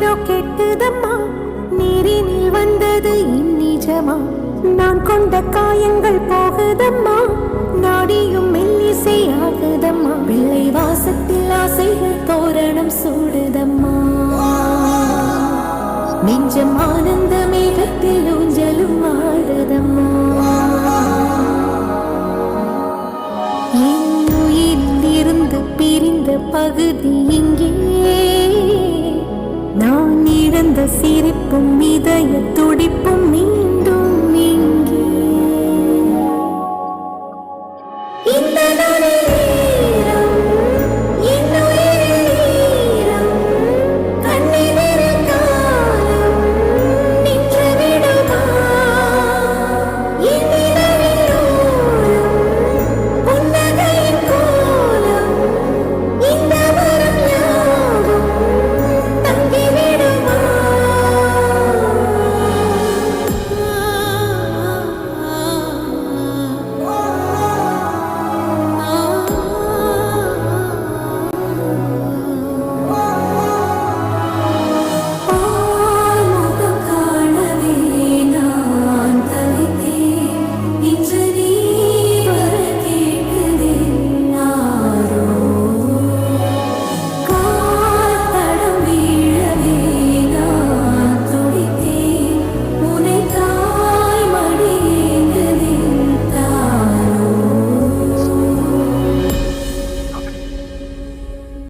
நீரோ கெட்டுதம்மா, நீரினில் வந்தது இந்நிஜமா. நான் கொண்ட காயங்கள் போகுதம்மா, நாடியும் மெல்லிசை ஆகுதம்மா. பிள்ளை வாசத்தில் ஆசைகள் தோரணம் சூடுதம்மா. நெஞ்சம் ஆனந்த மேகத்தில் ஊஞ்சலும் ஆடுதம்மா. என் உயிரிலிருந்து பிரிந்த பகுதி இங்கே, நான் இழந்த சிரிப்பும் இதய